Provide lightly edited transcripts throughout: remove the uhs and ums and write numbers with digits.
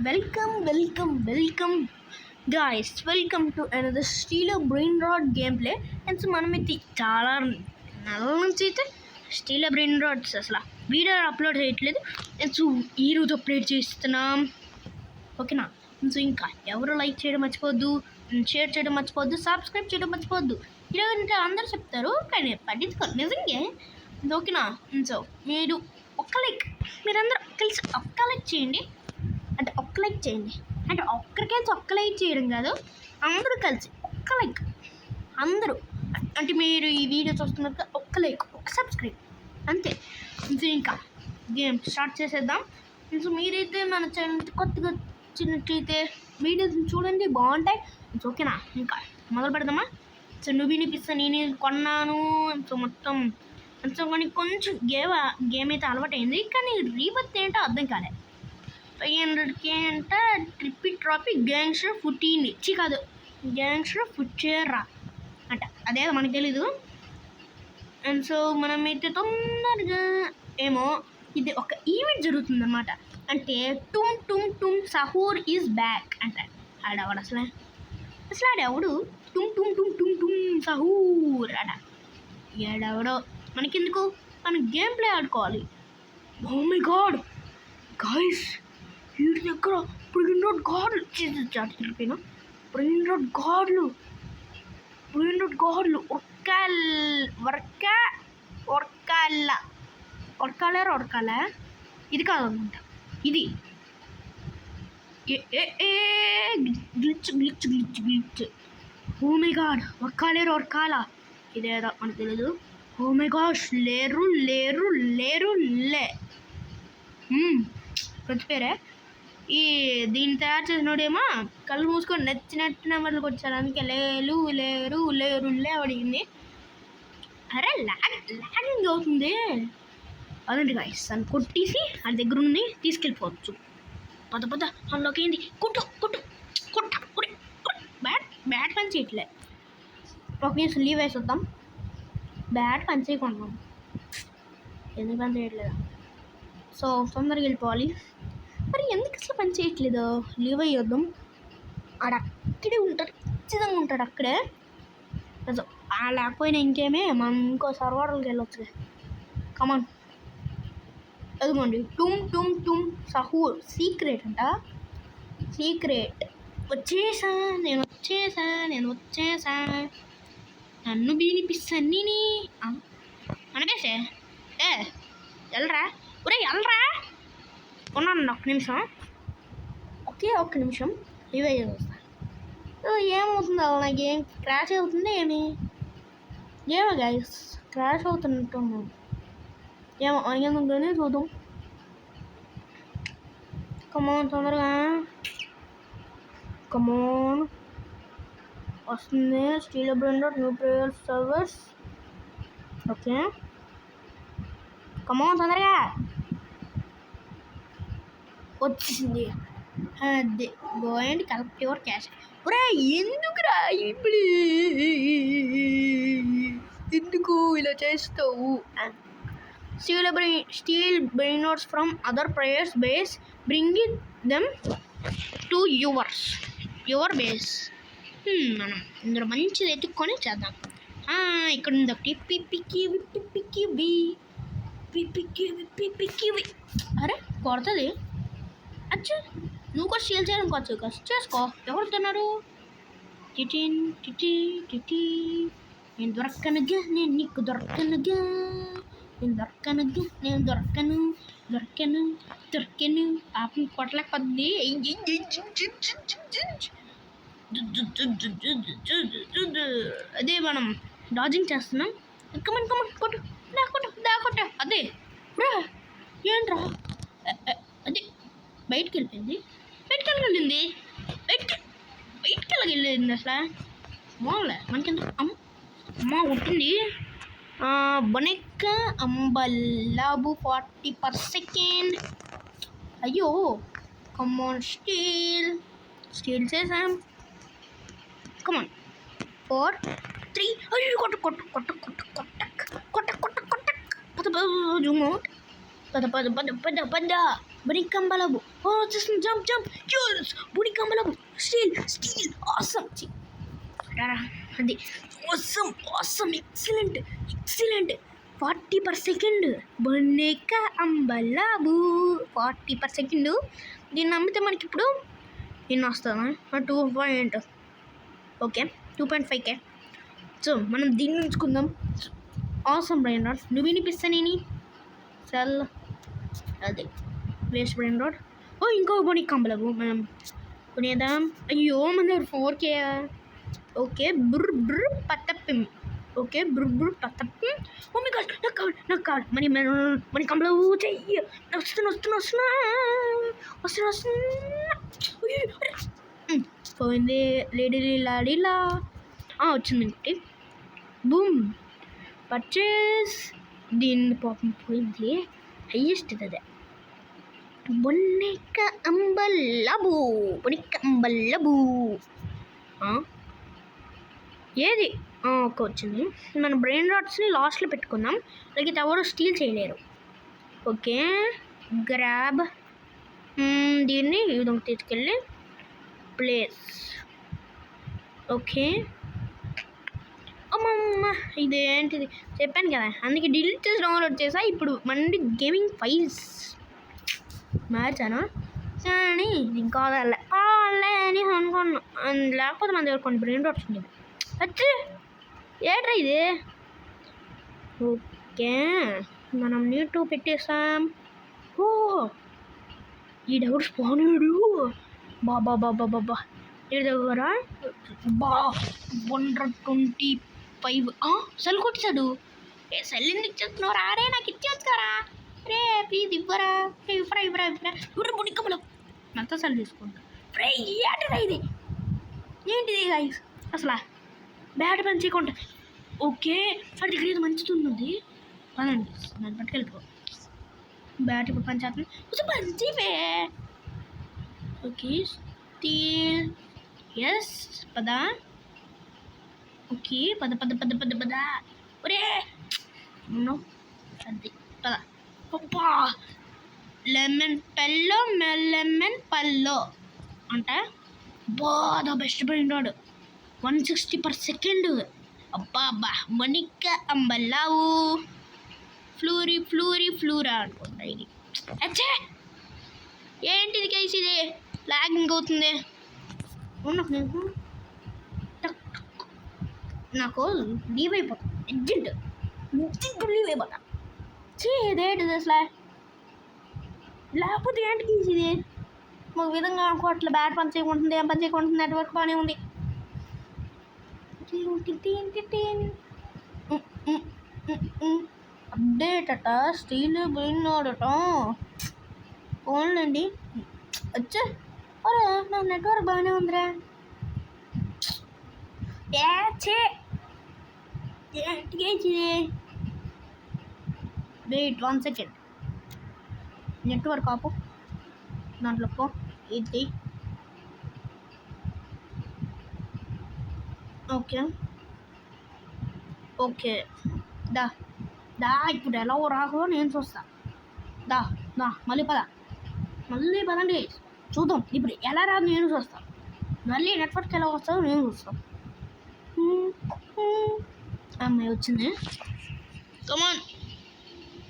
Welcome, guys. Welcome to another Steeler Brain Rot gameplay. And so మనమైతే చాలా నెలల నుంచి అయితే స్టీలర్ బ్రెయిన్ రాట్స్ అసలు వీడియో అప్లోడ్ చేయట్లేదు. అండ్ సో ఈరోజు అప్లోడ్ చేస్తున్నాం, ఓకేనా? సో ఇంకా ఎవరు లైక్ చేయడం మర్చిపోవద్దు, షేర్ చేయడం మర్చిపోవద్దు, సబ్స్క్రైబ్ చేయడం మర్చిపోవద్దు. ఇలాగంటే అందరూ చెప్తారు కానీ పట్టించుకోరు నిజంగా, ఓకేనా? సో మీరు మీరందరూ కలిసి ఒక్క లైక్ చేయండి. అంటే ఒక్కరికైతే ఒక్క లైక్ చేయడం కాదు, అందరూ కలిసి ఒక్క లైక్. అందరూ అంటే మీరు ఈ వీడియో చూస్తున్నారు, ఒక్క లైక్, ఒక్క సబ్స్క్రైబ్, అంతే. ఇంకా గేమ్ స్టార్ట్ చేసేద్దాం. సో మీరైతే మన ఛానల్ కొత్తగా వచ్చినట్లయితే వీడియోస్ చూడండి, బాగుంటాయి. ఓకేనా? ఇంకా మొదలు పెడదామా? సో నువ్వు పిస్తా నేను కొన్నాను. సో మొత్తం కానీ కొంచెం గేమ్ అయితే అలవాటైంది, కానీ రీబర్త్ ఏంటో అర్థం కాలేదు. 500K అంట, ట్రిప్పి ట్రాఫీ గ్యాంగ్స్టర్ ఫుటీని కాదు, గ్యాంగ్స్టర్ ఫుచేరా అంట, అదే మనకు తెలీదు. అండ్ సో మనమైతే తొందరగా ఏమో ఇది ఒక ఈవెంట్ జరుగుతుందన్నమాట. అంటే టుమ్ సహూర్ ఈజ్ బ్యాక్ అంట. ఆడవాడు అసలు ఆడెవడు టుమ్ సహూర్ అట. ఏడెవడో మనకెందుకు, మనం గేమ్ ప్లే ఆడుకోవాలి. ఓ మై గాడ్ గైస్, వీడి దగ్గర బ్రెయిన్ రాట్ గాడ్లు తెలిపోయినా, బ్రెయిన్ రాట్ గాడ్లు వర్కాల ఇది కాదనుకుంటా, ఇది గ్లిచ్. ఓ మై గాడ్, వర్కాల ఇదేదో మనకు తెలీదు. ఓ మై గాష్, లేరు ప్రతి పేరే. ఈ దీన్ని తయారు చేసినోడేమో కళ్ళు మూసుకొని నచ్చినట్టు నెంబర్లకు వచ్చారు, అందుకే లేరు అడిగింది. అరే లాగింగ్ అవుతుంది. అదండి గాయస్, అని కొట్టేసి అది దగ్గర ఉంది తీసుకెళ్ళిపోవచ్చు. పద అందులోకి ఏంది కొట్ట బ్యాట్ పని చేయట్లే. ఒక నిమిషం లీవ్ వేసి వద్దాం. బ్యాట్ పని చేయకుండా ఎందుకు పని చేయట్లేదా? సో తొందరగా వెళ్ళిపోవాలి. మరి ఎందుకు అసలు పని చేయట్లేదు? లీవ్ అయ్యొద్దాం. అక్కడే ఉంటాడు, ఖచ్చితంగా ఉంటాడు అక్కడే. లేకపోయినా ఇంకేమే, మనం ఇంకో సర్వర్కి వెళ్ళొచ్చు. కమాన్, అదిగోండి టుమ్ సహూర్ సీక్రెట్ అంట. సీక్రెట్ వచ్చేసా, నేను వచ్చేసా. నన్ను బీనిపిస్తాను అనిపేసే. వెళ్ళరా ఉన్నాను. ఒక్క నిమిషం లీవ్ అయ్యేది వస్తా. ఏమవుతుంది అలా, నాకు ఏం క్రాష్ అవుతుంది ఏమో గైస్, క్రాష్ అవుతున్నట్టు ఏమో అయ్యేందుకునే చూద్దాం. కమాన్ తొందరగా, కమాన్ వస్తుంది. Stealer brain rot new player servers. Okay come on తొందరగా వచ్చేసింది. అదే go and collect your cash. ఒరే ఎందుకురా ఇప్పుడు, ఎందుకు ఇలా చేస్తావు? Steal brain rots from other players base, bringing them to your base. మనం ఇందులో మంచిది ఎత్తుక్కొని చేద్దాం. ఇక్కడ ఉంది ఒకటి పిపికి. అరే కొడుతుంది. అచ్చా నువ్వు కూడా స్టీల్ చేయడం కొచ్చు చేసుకో. ఎవరు తిన్నారు? టిటి నేను దొరకనుగా, నేను నీకు దొరకనుగా, నేను దొరకను పాపం కొట్టలేకపోద్ది. అదే మనం డాజింగ్ చేస్తున్నాం. కమన్ కొట్టు దాకొట్ట. అదే ఏంట్రా, అదే బయటికి వెళ్ళింది అసలు. మోలే మనకెందుకు, అమ్మ ఉంటుంది. బొనెక్క అంబల్లాబు 40%. అయ్యో కమాన్, స్టీల్ చేసాం. కమాన్ 4 3. అయ్యో కొట్ట జూమ్ అవుట్. పద బుడికంబలబు వచ్చేస్తుంది. జంప్ జంప్ యూస్ బుడికంబలబు స్టీల్ ఆసమ్ అది ఆసమ్ ఎక్సలెంట్ 40/సెకండ్ బొనిక అంబలబు 40/సెకండ్. దీన్ని నమ్మితే మనకి ఇప్పుడు ఎన్ని వస్తుందా 2. Okay 2.5K. సో మనం దీన్ని ఉంచుకుందాం. ఆసమ్ బ్రెయిన్ రాడ్ నువ్వు వినిపిస్తా నేను చల్ అదే వేస్ట్ బ్రెయిన్ రాడ్. ఇంకో బొనిక అంబలబు మనం కొనేద్దాం. అయ్యో మన 4K. ఓకే బుర్ర పత్తప్పిం. ఓకే బుర్ర పత్తప్పిం. ఓ మై గాడ్ నాకు కావాలి మన కంబలబు చెయ్యి. వస్తున్నా పోయింది. లాడీలా వచ్చింది ఇంకోటి. Boom purchase. దీన్ని పాపం పోయింది. హైయెస్ట్ అదే బొనిక అంబలబు ఏది ఓకే వచ్చింది. మన బ్రెయిన్ రాడ్స్ని లాస్ట్లో పెట్టుకుందాం. లేకపోతే ఎవరు స్టీల్ చేయలేరు. ఓకే గ్రాబ్ దీన్ని ఇదొక తీసుకెళ్ళి ప్లేస్. ఓకే అమ్మమ్మ ఇదేంటిది చెప్పాను కదా, అందుకే డిలీట్ చేసి డౌన్లోడ్ చేసా. ఇప్పుడు మళ్ళీ గేమింగ్ ఫైల్స్ మార్చాను కానీ ఇంకా అని అనుకున్నాను. లేకపోతే మన దగ్గర కొన్ని బ్రెయిన్ రాడ్స్ ఉండేది. వచ్చి ఏట్రా ఇది. ఓకే మనం నీట్ పెట్టేసాం. ఈడెవరు స్పాన్ అయ్యాడు. బాబా ఈడ దగ్గర 125 సెల్ కొట్టేశాడు. సెల్ ఎందుకు ఇచ్చేస్తున్నావు రారే, నాకు ఇచ్చేవచ్చు కదా రే, ప్లీజ్ ఇవ్వరా ఇవ్వరా బుడికమ్మలో మొత్తం సెల్ తీసుకుంటా. ఫ్రై ఏంటిరా ఇది, ఏంటిది గైస్ అసలు బ్యాట్ పని చేయకుండా. ఓకే వాడి దగ్గర ఏదో మంచిది ఉన్నది పదండి దాన్ని పట్టుకెళ్ళిపో. బ్యాట్ ఇప్పుడు పని చేస్తుంది కొంచెం మంచివే. ఓకే స్టీల్ ఎస్ పద. ఓకే పద ఒరే అది పద. అబ్బా లెమన్ పల్లో అంటే బాగా బెస్ట్ బ్రెయిన్ రాడ్ 160/సెకండ్. అబ్బా బొనిక అంబలబు ఫ్లూరా అనుకుంటా ఇది. అచ్చే ఏంటిది గైస్ ఇది లాగింగ్ అవుతుంది. నాకు లీవ్ అయిపోతాను అర్జెంట్ లీవ్ అయిపోతా. ఇదేంటిది అసలు, లేకపోతే ఏంటికి ఇది ఒక విధంగా అనుకోవట్లే. బ్యాట్ పని చేయకుంటుంది, ఏం పని చేయకుంటుంది, నెట్వర్క్ బాగానే ఉంది. అప్డేట్ అట స్టీల్ బ్రెయిన్ రాడ్ అట. ఓన్లండి వచ్చా అరే నా నెట్వర్క్ బాగానే ఉందిరా. వెయిట్ 1 సెకండ్ నెట్వర్క్ ఆపు. దాంట్లో పో ఇది. ఓకే దా ఇప్పుడు ఎలా రాకో నేను చూస్తా. దా మళ్ళీ పదండి చూద్దాం. ఇప్పుడు ఎలా రాదు నేను చూస్తాను. మళ్ళీ నెట్వర్క్ ఎలా వస్తుందో నేను చూస్తాను. అమ్మాయి వచ్చింది. కమాన్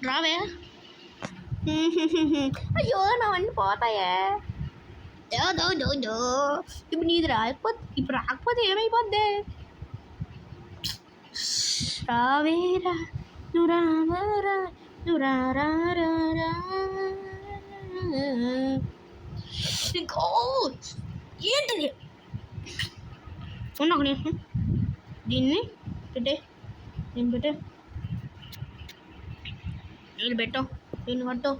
రావే. అయ్యో నావన్నీ పోతాయే. ఇప్పుడు నీది రాకపోతే ఏమైపోద్ది. రావేరా నురావరా నురారా ఏంటిది ఉన్నా దీన్ని పెట్టు దీన్ని పట్టు.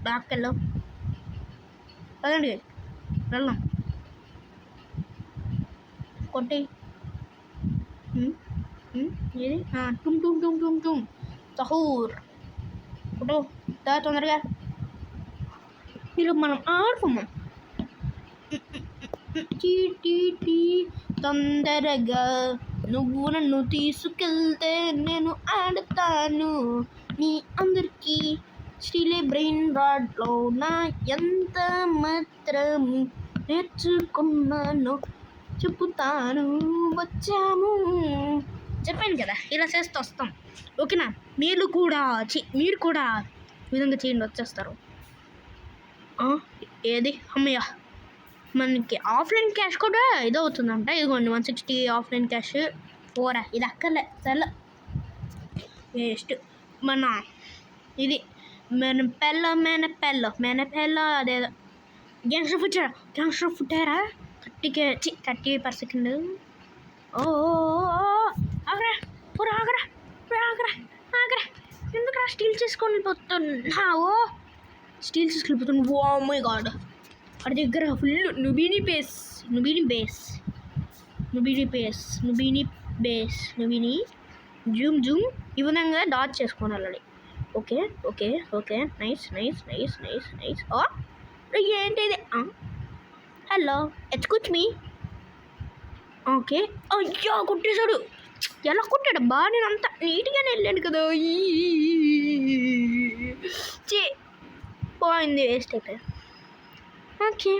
బ్యాక్కి వెళ్ళావు కదండి వెళ్దాం. కొట్టి ఏది టుమ్ సహూర్ ఫోటో తొందరగా. మీరు మనం ఆడుకున్నాం తొందరగా. నువ్వు నన్ను తీసుకెళ్తే నేను ఆడతాను, మీ అందరికీ స్టీలే బ్రెయిన్ రాడ్లో నా ఎంత మాత్రం నేర్చుకున్నాను చెప్పుతాను వచ్చాము. చెప్పాను కదా ఇలా చేస్తూ వస్తాం. ఓకేనా? మీరు కూడా ఈ విధంగా చేయండి, వచ్చేస్తారు. ఏది అమ్మయ్య, మనకి ఆఫ్లైన్ క్యాష్ కూడా ఇదవుతుందంట. ఇదిగోండి 160 ఆఫ్లైన్ క్యాష్. పోరా, ఇది అక్కర్లే, సర్లే వేస్ట్. మన ఇది మెనపెల్ల అదేదో గ్యాంగ్స్టర్ ఫుట్టారా 30 per second. ఓ ఆగరా, పూరా ఆగరా, ఎందుకురా స్టీల్ చేసుకొని వెళ్ళిపోతున్నావు? స్టీల్ తీసుకెళ్ళిపోతుంది. ఓ మై గాడ్, వాడి దగ్గర ఫుల్ నుబీని జూమ్ ఈ విధంగా డాచ్ చేసుకొని వెళ్ళాలి. Okay nice. ఏంటిది? Hello, excuse me. ఓకే, అయ్యో కొట్టేశాడు. ఎలా కొట్టాడు బా? నేను అంత నీట్గానే వెళ్ళాను కదా. పోయింది, వేస్ట్ అయిపోయింది. ఓకే,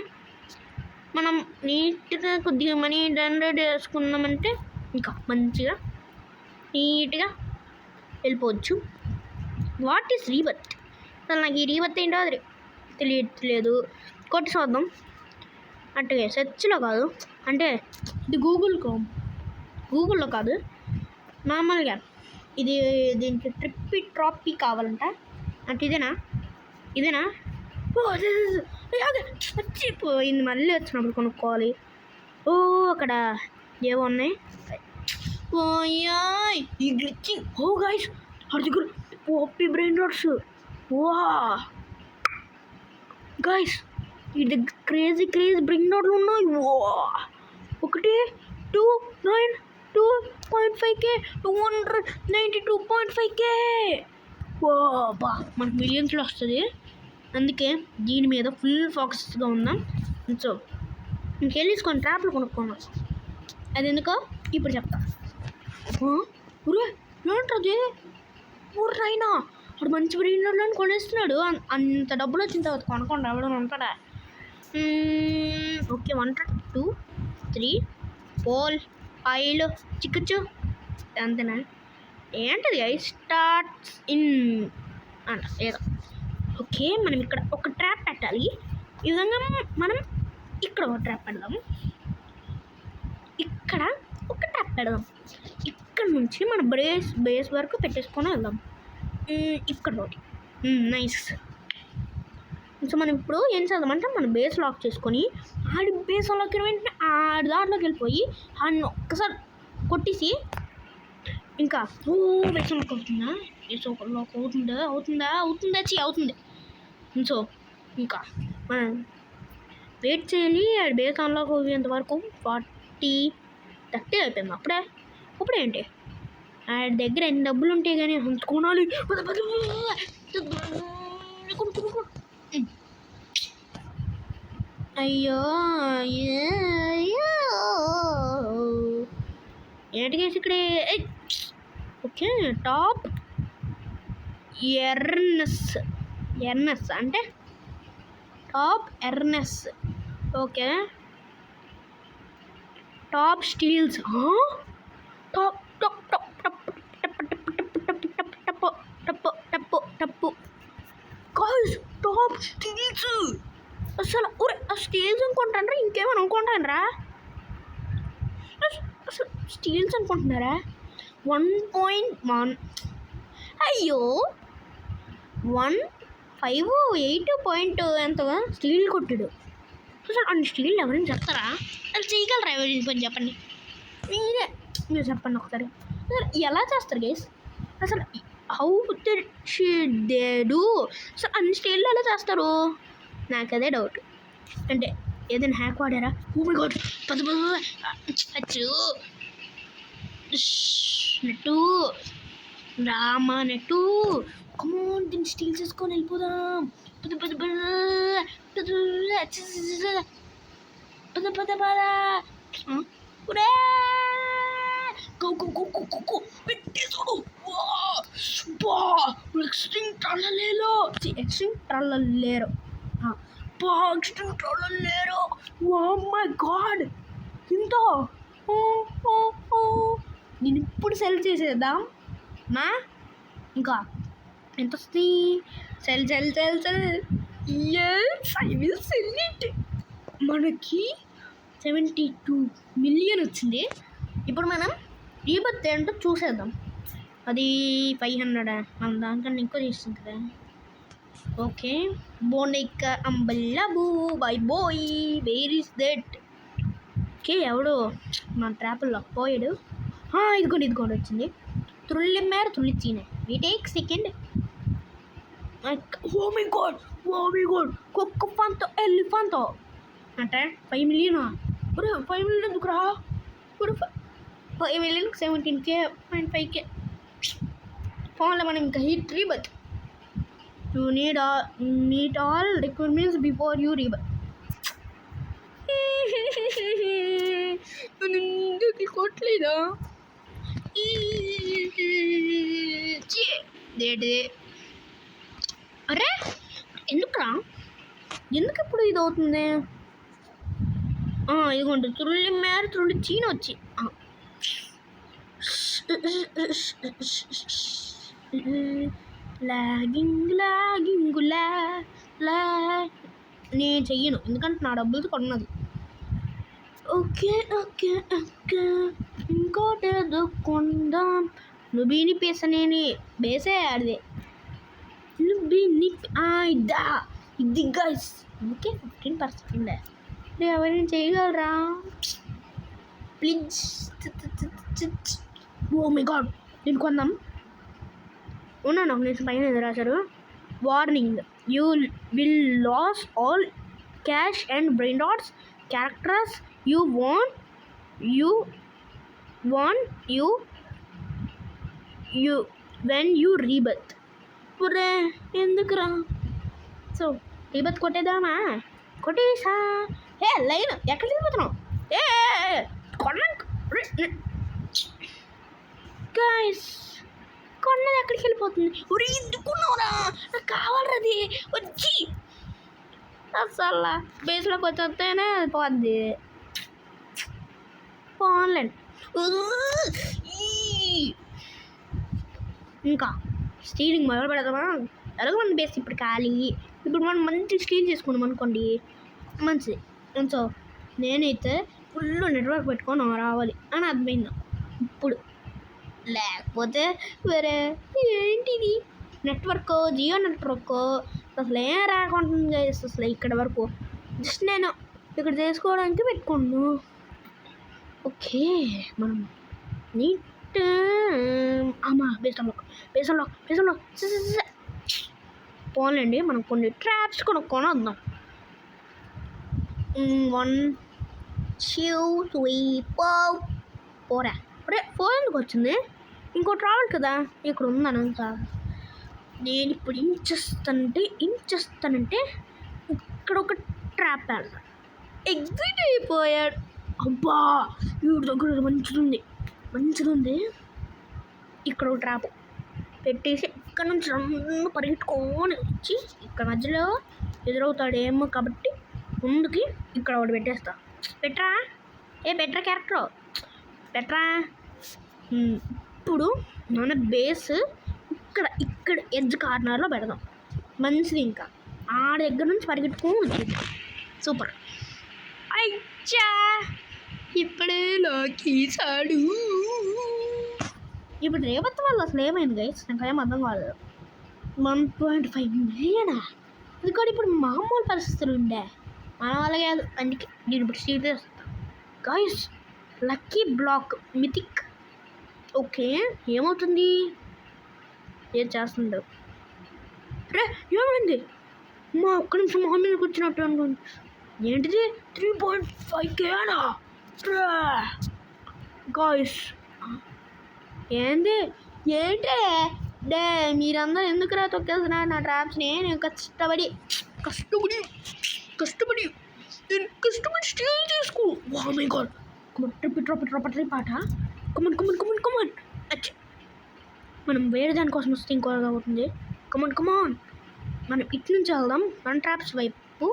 మనం నీట్గా కొద్దిగా మనీ జనరేట్ చేసుకున్నామంటే ఇంకా మంచిగా నీట్గా వెళ్ళిపోవచ్చు. What is rebirth? అసలు నాకు ఈ రీబర్త్ ఏంటో అది తెలియట్లేదు. కొట్టి చూద్దాం. అంటే సెర్చ్లో కాదు, అంటే ఇది గూగుల్లో కాదు, నార్మల్గా ఇది దీనికి ట్రాపీ కావాలంట. అంటే ఇదేనా? వచ్చిపోయింది. మళ్ళీ వచ్చినప్పుడు కొనుక్కోవాలి. అక్కడ ఏవో ఉన్నాయి. ఈ గ్లిచింగ్. గైస్, వాడి దగ్గర ఓపీ బ్రెయిన్ రాడ్స్. గైస్, ఈ దగ్గర క్రేజీ బ్రెయిన్ రాడ్లు ఉన్నాయి. 292.5K 292.5K. బా, మనకు మిలియన్స్లో వస్తుంది. అందుకే దీని మీద ఫుల్ ఫోకస్గా ఉందాం. సో ఇంకెళ్ళి ట్రాప్లు కొనుక్కున్నాం. అది ఎందుకో ఇప్పుడు చెప్తా. ఏంటది? ఊర్రైనా వాడు మంచి బ్రెయిన్ రాడ్లను కొనేస్తున్నాడు. అంత డబ్బులు వచ్చిన తర్వాత కొనకుండా ఎవడని ఉంటాడా? ఓకే, 1 2 3 4 5 చిక్కచ్చు అంతేనా? ఏంటది? స్టార్ట్స్ ఇన్ అంట ఏదో. ఓకే, మనం ఇక్కడ ఒక ట్రాప్ పెట్టాలి. ఈ విధంగా మనం ఇక్కడ ఒక ట్రాప్ పెడదాం. ఇక్కడ ఒక ట్రాప్ పెడదాం. ఇక్కడ నుంచి మన బేస్ వరకు పెట్టేసుకొని వెళ్దాం. ఇక్కడ ఒకటి. నైస్. సో మనం ఇప్పుడు ఏం చేద్దామంటే మన బేస్ లాక్ చేసుకొని ఆడి బేస్ లాక్ వెంటనే ఆడి దాంట్లోకి వెళ్ళిపోయి ఆడిని ఒక్కసారి కొట్టేసి ఇంకా బేస్ లాక్ అవుతుందా? బేస్ లాక్ అవుతుంది. సో ఇంకా మనం వెయిట్ చేయాలి. ఆడి బేస్ అన్లాక్ అయ్యేంత వరకు 40-30 అయిపోయింది. అప్పుడే ఏంటి ఆడి దగ్గర ఎన్ని డబ్బులు ఉంటాయి కానీ కొనాలి. అయ్యో ఏంటికేసి ఇక్కడే. ఓకే, టాప్ ఎర్నెస్ అంటే top earners. Okay, top steals. Top guys, top steals. అసలు ఆ స్టీల్స్ అనుకుంటారా ఇంకేమైనా అనుకుంటానరా? అసలు స్టీల్స్ అనుకుంటున్నారా? 1.1 అయ్యో 158 పాయింట్ ఎంతగా స్టీల్ కొట్టాడు. అసలు అన్ని స్టీల్ ఎవరైనా చెప్తారా? అసలు చేయగలరా ఎవరైనా పని చెప్పండి. మీరు చెప్పండి ఒకసారి. అసలు ఎలా చేస్తారు గైస్? అసలు హౌ దే డూ? అసలు అన్ని స్టీల్లో ఎలా చేస్తారు? నాకు అదే డౌట్. అంటే ఏదైనా హ్యాక్ వాడారా? ఓ మై గాడ్, అచ్చు నెట్టు రామా నెట్టు. కమోన్, దీన్ని స్టీల్ చేసుకొని వెళ్ళిపోదాం. పెట్టేసాడు. ఎక్స్ట్రీమ్ ట్రాలలేలో ఎక్స్ట్రీమ్ ట్రాలలేరు ఎక్స్ట్రీమ్ ట్రాలలేరు. ఓ మై గాడ్ ఇంత నేను ఇప్పుడు సెల్ చేసేద్దాం మా. ఇంకా ఎంత వస్తుంది? Sell I will sell it. మనకి 72 మిలియన్ వచ్చింది. ఇప్పుడు మనం రీబర్త్ ఏంటో చూసేద్దాం. అది 500 మన దానికన్నా ఎక్కువ చేస్తుంది కదా. ఓకే బోనిక అంబల్లా బూ bye boy where is that? Okay ఎవడు మన ట్రాపుల్లో పోయాడు. ఇదిగోండి వచ్చింది. తుళ్ళిమ్మారు తుళ్ళిచ్చీనే we take second. Oh my God కుక్క పంతో ఎలిఫంతో అంటే 5 మిలియనా? 5 మిలియన్ ఎందుకురా? 5 మిలియన్కి 17K 0.5K ఫోన్లో మనం ఇంకా hit rebirth. You meet all requirements before you rebirth. కొట్టలేదా? అరే ఎందుకురా? ఎందుకు ఇప్పుడు ఇది అవుతుంది? ఇదిగోండి తుళ్ళి చీన వచ్చి నేను చెయ్యను ఎందుకంటే నా డబ్బులతో కొన్నది. ఓకే ఇంకోటి ఏదో కొందాం. లుబీని పేసనేని బేసే ఆడిదే లుబీని ఇది గైస్. ఓకే 15% ఎవరైనా చేయగలరా ప్లీజ్? ఓ మై గాడ్ నేను కొందాం. ఉన్నాను ఒక నిమిషం. పైన ఎదురు రాశారు warning you will lose all cash and brain rots characters you want when you rebirth. పురే ఎందుకురా? సో రీబర్త్ కొట్టేద్దామా? కొట్టేసా. లైన్ ఎక్కడ వెళ్ళిపోతున్నావు? గైస్ కొన్నది ఎక్కడికి వెళ్ళిపోతుంది? ఒరే ఎందుకున్నావురా? నాకు కావాలరా అది వచ్చి అసలు బేస్లోకి వచ్చేస్తేనే పోద్ది. ఆన్లైన్ ఇంకా స్టీలింగ్ మొదలు పెడదామా? ఎలాగో మన బేస్ ఇప్పుడు ఖాళీ. ఇప్పుడు మనం మంచి స్టీల్ చేసుకున్నాం అనుకోండి మంచిది. సో నేనైతే ఫుల్ నెట్వర్క్ పెట్టుకొని రావాలి అని అర్థమైందా ఇప్పుడు. లేకపోతే వేరే ఏంటిది నెట్వర్క్ జియో నెట్వర్క్ అసలు ఏం రాకుంటుంది అసలు ఇక్కడ వరకు. జస్ట్ నేను ఇక్కడ చేసుకోవడానికి పెట్టుకున్నాను. ఓకే మనం నీట్ బేసంలో పోలేండి. మనం కొన్ని ట్రాప్స్ కొనుక్కొని వద్దాం. 1 2 3 4 4 ఎందుకు వచ్చింది? ఇంకోటి రావాలి కదా. ఇక్కడ ఉందని ఇంకా నేను ఇప్పుడు ఏం చేస్తానంటే ఇక్కడ ఒక ట్రాప్ వేస్తా. ఎగ్జిట్ అయిపోయాడు. అబ్బా వీడి దగ్గర మంచిది. ఇక్కడ ఒక ట్రాప్ పెట్టేసి ఇక్కడ నుంచి రెండు పరిగెట్టుకొని వచ్చి ఇక్కడ మధ్యలో ఎదురవుతాడేమో కాబట్టి ముందుకి ఇక్కడ ఒకటి పెట్టేస్తా. బెట్రా క్యారెక్టర్ బెట్రా. ఇప్పుడు మన బేస్ ఇక్కడ ఎడ్జ్ కార్నర్లో పెడదాం. మంచిది. ఇంకా ఆ దగ్గర నుంచి పరిగెట్టుకొని వచ్చింది. సూపర్. అయ్యా ఇప్పుడే లాగేసాడు. ఇప్పుడు రేవత్ వాళ్ళు అసలు ఏమైంది గైస్? నాకు ఏం అర్థం కాలేదు. 1.5 మిలియనా? అది కూడా ఇప్పుడు మామూలు పరిస్థితులు ఉండే మన వల్ల కాదు. అందుకే నేను ఇప్పుడు స్టీల్ చేస్తాను guys. Lucky black mythic. Okay ఏమవుతుంది? ఏం చేస్తుండవు? ఏమైంది? ఒక్క నిమిషం మొహం మీదకి వచ్చినట్టు అనుకోండి. ఏంటిది 3.5K గాయస్? ఏంటి మీరందరూ ఎందుకు రా తొక్కేస్తున్నారు నా ట్రాప్స్ని? నేను కష్టపడి స్టీల్ చేసుకో. ఓ మై గాడ్ ట్రిప్ పాట కమన్ కమన్ కమన్ కమన్. అచ్చా, మనం వేరే దానికోసం వస్తే ఇంకోగా అవుతుంది. కమన్ కమన్, మనం ఇటు నుంచి వెళ్దాం మన ట్రాప్స్ వైపు.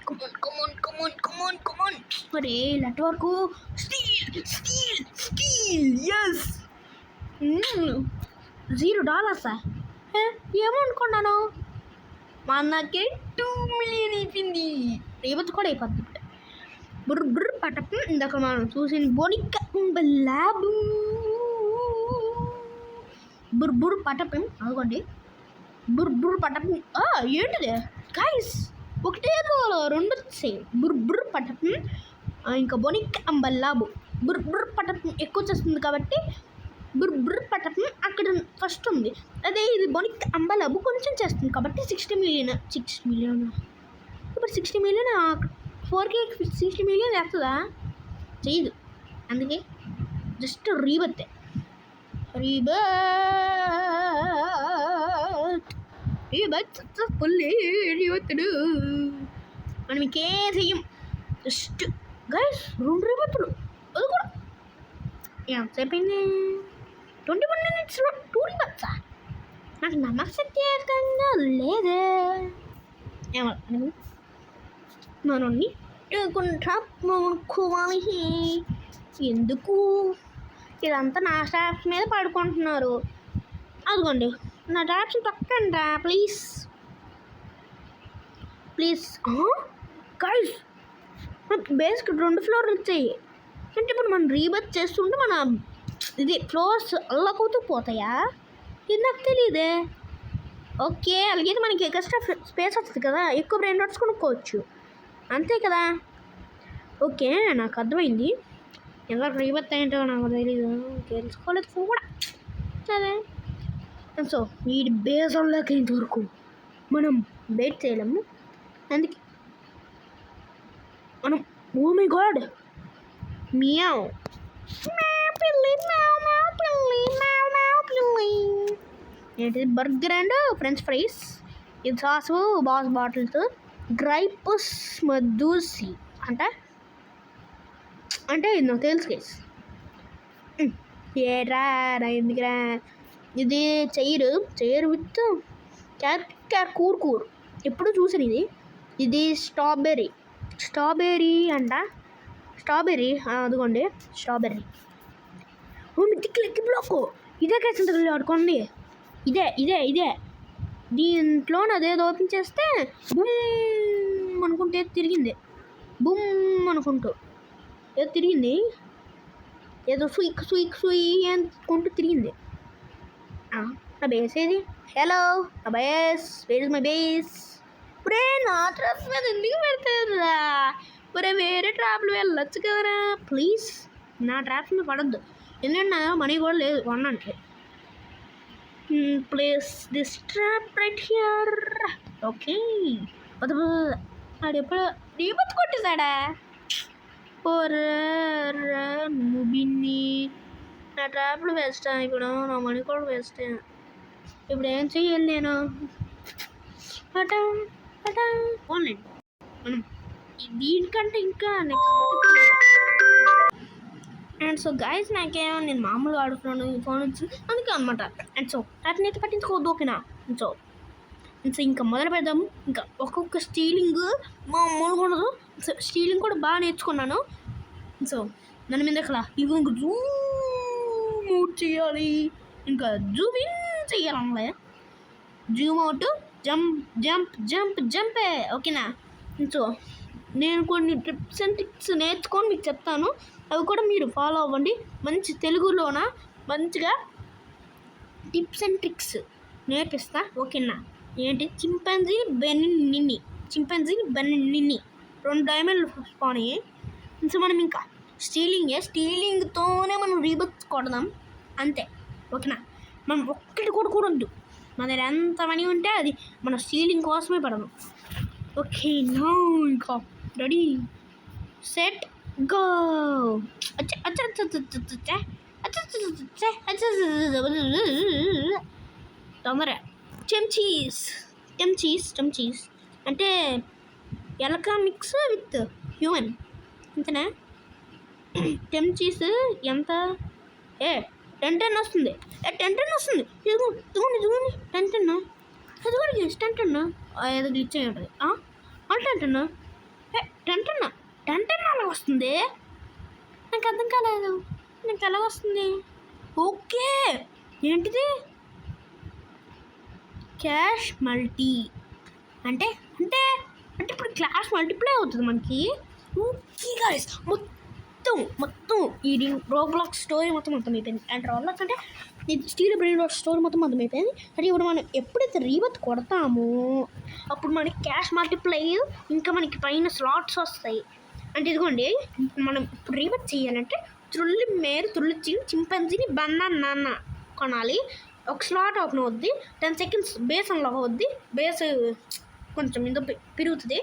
Come on come on come on come on come on. మరి లెట్ వరకు స్టీల్ స్టీల్ స్టీల్. ఎస్, $0. ఏమనుకున్నాను, మనకి 2 million అయిపోయింది. రేపటి కూడా అయిపోద్ది. బుర్ర బుర్ర పటప్. ఇందాక మనం చూసిన బోనిక ల్యాబ్. బుర్ర బుర్ర పటప్. అనుకోండి, బుర్ర బుర్ర పటప్. ఏంటిది గైస్, ఒకటే రెండు వచ్చాయి. బుర్ర బుర్ర పటప్ ఇంకా బోనిక ల్యాబ్. బుర్ర బుర్ర పటప్ ఎక్కువ చేస్తుంది కాబట్టి బుర్ర బుర్ర పటప్ అక్కడ ఫస్ట్ ఉంది. అదే ఇది బోనిక ల్యాబ్ కొంచెం చేస్తుంది కాబట్టి 60 million. ఇప్పుడు 60 million 4K 60 million వేస్తుందా? చేయదు. అందుకే జస్ట్ రీబర్త్ సక్సెస్ఫుల్లీ రీబర్త్డు. మనం ఇంకే చెయ్యం. Just guys 2 రీబర్త్లు. అది కూడా ఎంతసేపు అయింది? 21 minutesలో 2 రీబర్త్సా? నాకు నమ్మకంగా లేదే. ఏమన్నా మనల్ని కొనుక్కోవాలి. ఎందుకు ఇదంతా నా స్టాప్స్ మీద పడుకుంటున్నారు? అదిగోండి, నా ట్యాప్స్ తొక్కండి ప్లీజ్ ప్లీజ్. గైస్, మనకి బేస్కి 2 ఫ్లోర్లు వచ్చాయి. అంటే ఇప్పుడు మనం రీబర్త్ చేస్తుంటే మన ఇది ఫ్లోర్స్ అల్లకవుతూ పోతాయా? ఇది నాకు తెలియదే. ఓకే, అలాగైతే మనకి ఎక్స్ట్రా స్పేస్ వస్తుంది కదా, ఎక్కువ బ్రెయిన్ రాట్స్ కొనుక్కోవచ్చు. అంతే కదా? ఓకే, నాకు అర్థమైంది. ఎలా రీబర్త్ అయ్యింటో నాకు తెలీదు, తెలుసుకోలేదు కూడా. సరే, సో ఈ బేస్ అవ్వలేక ఇంతవరకు మనం వెయిట్ చేయలేము. అందుకే మనం ఓ మై గాడ్ మియావ్ ఏంటిది? బర్గర్ అండ్ ఫ్రెంచ్ ఫ్రైస్, ఇది సాసు, బాస్ బాటిల్స్, గ్రైపస్ మద్దూసి అంటే ఇది నాకు తెలుసు కేస్. ఏరా ఎందుకురా? ఇది చైర్ విత్ కూర్ ఎప్పుడు చూసాను ఇది. ఇది స్ట్రాబెర్రీ అంట. స్ట్రాబెర్రీ అదిగోండి, స్ట్రాబెర్రీ. మిత్తికి బ్లాక్ ఇదే కేసు ఇంతకు ఆడుకోండి. ఇదే దీంట్లో అదేదో ఓపెన్ చేస్తే బుమ్ అనుకుంటే తిరిగింది. బుమ్ అనుకుంటూ ఏదో తిరిగింది. ఏదో సుయ్ అనుకుంటూ తిరిగింది. నా బేస్ ఏది? హలో, నా base, where is my base? ఒరే, నా ట్రాప్ మీద ఎందుకు పెడతారా? ఒరే, వేరే ట్రాప్లు వెళ్ళొచ్చు కదరా ప్లీజ్. నా ట్రాప్స్ మీద పడద్దు, ఎందుకంటే నా మనీ కూడా లేదు కొనడానికి. Place this trap right here. Okay, ఆడెప్పుడు రీబర్త్ కొట్టేశాడా? ముబిన్ని నా ట్రాప్లు వేస్తా, ఇప్పుడు నా మనీ కూడా వేస్తే ఇప్పుడు ఏం చెయ్యాలి నేను? ఆన్లైన్ మనం దీనికంటే ఇంకా నెక్స్ట్. అండ్ సో గైస్, నాకేమో నేను మామూలుగా ఆడుతున్నాను ఫోన్ నుంచి, అందుకే అనమాట. అండ్ సో వాటిని అయితే పట్టించుకోవద్దు, ఓకేనా? సో ఇంకా మొదలు పెడదాము. ఇంకా ఒక్కొక్క స్టీలింగ్ మామూలుగా ఉండదు. సో స్టీలింగ్ కూడా బాగా నేర్చుకున్నాను. సో దాని మీద ఇక్కడ ఇవి ఇంకా జూమ్ అవుట్ చేయాలి, ఇంకా జూమ్ ఇన్ చేయాలన్నలే. జూమ్ అవుట్, జంపే, ఓకేనా? సో నేను కొన్ని టిప్స్ అండ్ ట్రిక్స్ నేర్చుకొని మీకు చెప్తాను, అవి కూడా మీరు ఫాలో అవ్వండి. మంచి తెలుగులోన మంచిగా టిప్స్ అండ్ ట్రిక్స్ నేర్పిస్తా, ఓకేనా? ఏంటి? చింపాంజీ బెనిన్ని 2 డైమండ్లు స్పాన్ అయ్యాయి. సో మనం ఇంకా స్టీలింగ్తోనే మనం రీబర్త్ కొడదాం, అంతే, ఓకేనా? మనం ఒక్కటి కూడా కూడొద్దు. మన దగ్గర ఎంత మనీ ఉంటే అది మన స్టీలింగ్ కోసమే పడము. ఓకే, నా ఇంకా రెడీ సెట్ గో. తొందర చెంచీస్ అంటే ఎలక మిక్స్ విత్ హ్యూమన్, అంతేనా? చెంచీస్ ఎంత? ఏ 10 వస్తుంది, 10 వస్తుంది. ఇదిగోండి ఇదిగోండి ఇదిగోండి 10 ఇదిగోండి గైస్ 10 ఏదో గ్లిచ్ అయి ఉంటుంది. 10 ఏ 10 అలా వస్తుంది. నాకు అర్థం కాలేదు, నాకు ఎలా వస్తుంది? ఓకే ఏంటిది క్యాష్ మల్టీ అంటే అంటే అంటే ఇప్పుడు క్లాష్ మల్టిప్లై అవుతుంది మనకి. ఓకే గైస్ మొత్తం ఈ రోబ్లాక్స్ స్టోరీ మొత్తం అయిపోయింది. అండ్ రోబ్లాక్స్ అంటే ఇది స్టీల్ బ్రెయిన్ రాట్ స్టోరీ మొత్తం అయిపోయింది. అంటే ఇప్పుడు మనం ఎప్పుడైతే రీబత్ కొడతామో అప్పుడు మనకి క్యాష్ మల్టిప్లై ఇంకా మనకి పైన స్లాట్స్ వస్తాయి. అంటే ఇదిగోండి మనం ఇప్పుడు రీబత్ చేయాలంటే తుల్లి చింపాంజీని నాన్న కొనాలి. ఒక స్లాట్ ఓపెన్ అవుద్ది, 10 seconds బేస్ అన్లాక్ అవుద్ది, బేస్ కొంచెం ఇందో పెరుగుతుంది.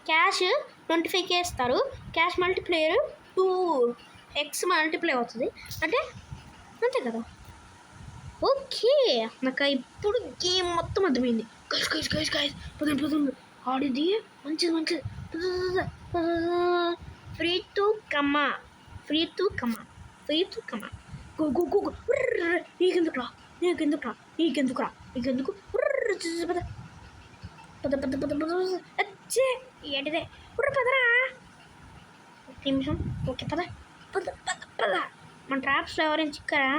క్యాష్ 25K ఇస్తారు. క్యాష్ మల్టిప్లేయర్ 2x మల్టిప్లై అవుతుంది. అంటే అంతే కదా. ఓకే నాకు ఇప్పుడు గేమ్ మొత్తం అర్థమైంది. గైస్ పదండి ఆడిది మంచిది ఫ్రీ టు కమా గో నీకెందుకురా వచ్చే ఏంటిదే పదరా నిమిషం. ఓకే పద మన ట్రాప్స్లో ఎవరైనా చిక్కరా?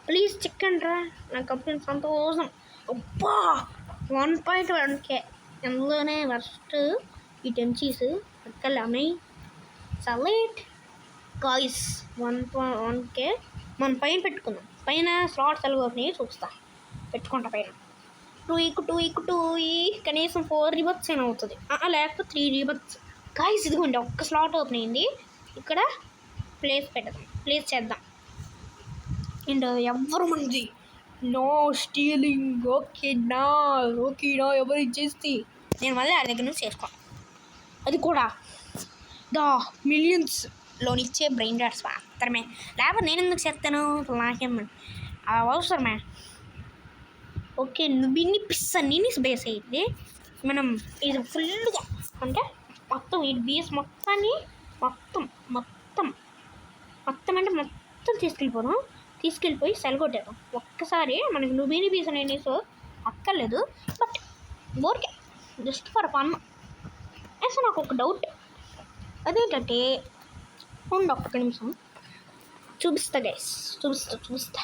ప్లీజ్ చిక్కండి రా, నాకు అప్పుడు సంతోషం. అబ్బా 1.1K అందులోనే ఫస్ట్ ఈ టెంచీస్ అక్కలమ్మాయి సలేట్ గాయ్స్ 1.1K మనం పైన పెట్టుకుందాం. పైన స్లాట్స్ ఎలాగోని చూపిస్తా, పెట్టుకుంటా పైన 2 కనీసం 4 రీబత్స్ అయినా అవుతుంది, లేకపోతే 3 రీబత్స్. గాయ్స్ ఇదిగోండి ఒక్క స్లాట్ ఓపెన్ అయింది. ఇక్కడ ప్లేస్ చేద్దాం. అండ్ ఎవరు మనది నో స్టీలింగ్. ఓకేనా ఎవరు ఇచ్చేస్తే నేను మళ్ళీ ఆ దగ్గర నుంచి చేసుకో. అది కూడా మిలియన్స్లోనిచ్చే బ్రెయిన్ రాట్స్ మాత్రమే, లేకపోతే నేను ఎందుకు చేస్తాను? నాకేం అవసరమే. ఓకే నువ్వు ఇన్ని పిస్సన్నీ బేస్ అయ్యింది. మనం ఇది ఫుల్గా అంటే మొత్తం ఈ బేస్ మొత్తాన్ని మొత్తం తీసుకెళ్ళిపోయి సెలగొట్టేద్దాం ఒక్కసారి. మనకి నువ్వేని పీస్ అనేది అక్కర్లేదు, but okay just for fun. అసలు నాకు ఒక డౌట్, అదేంటంటే ఒక్క నిమిషం చూపిస్తా గైస్, చూపిస్తా.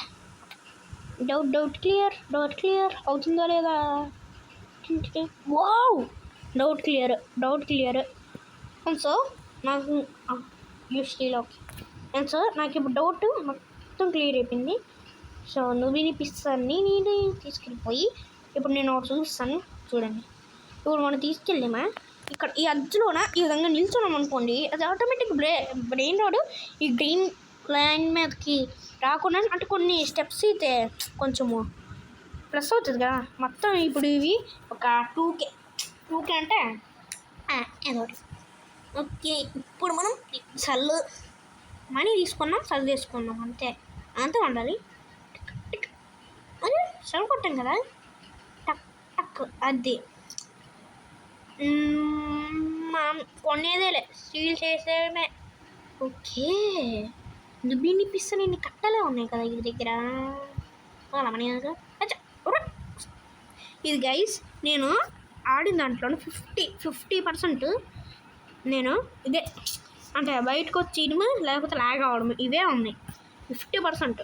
డౌట్ క్లియర్ అవుతుందా లేదా? Wow doubt clear. And so నాకు యూస్టీలోకి అండ్ సో నాకు ఇప్పుడు డౌట్ మొత్తం క్లియర్ అయిపోయింది. సో నువ్వు వినిపిస్తాను నేను తీసుకెళ్ళిపోయి ఇప్పుడు నేను ఒకటి చూపిస్తాను చూడండి. ఇప్పుడు మనం తీసుకెళ్ళామా ఇక్కడ ఈ అజ్జులోన ఈ విధంగా నిల్చున్నాం అనుకోండి, అది ఆటోమేటిక్ బ్రెయిన్ రాడ్ ఈ గ్రీన్ లైన్ మీదకి రాకుండా అంటే కొన్ని స్టెప్స్ అయితే కొంచెము ప్లస్ అవుతుంది కదా మొత్తం. ఇప్పుడు ఇవి ఒక 2K అంటే ఏదోటి. ఓకే ఇప్పుడు మనం మనీ తీసుకున్నాం అంతే ఉండాలి. అదే సెల్ కొట్టాం కదా టక్ అది కొనేదేలే స్టీల్ చేసేమే. ఓకే దుబ్బిని పిస్తా నేను కట్టలే ఉన్నాయి కదా ఇది దగ్గర మనీ. ఇది గైస్ నేను ఆడిన దాంట్లో 50% నేను ఇదే అంటే బయటకు వచ్చేయడము లేకపోతే లాగ్ అవ్వడం ఇవే ఉన్నాయి 50%.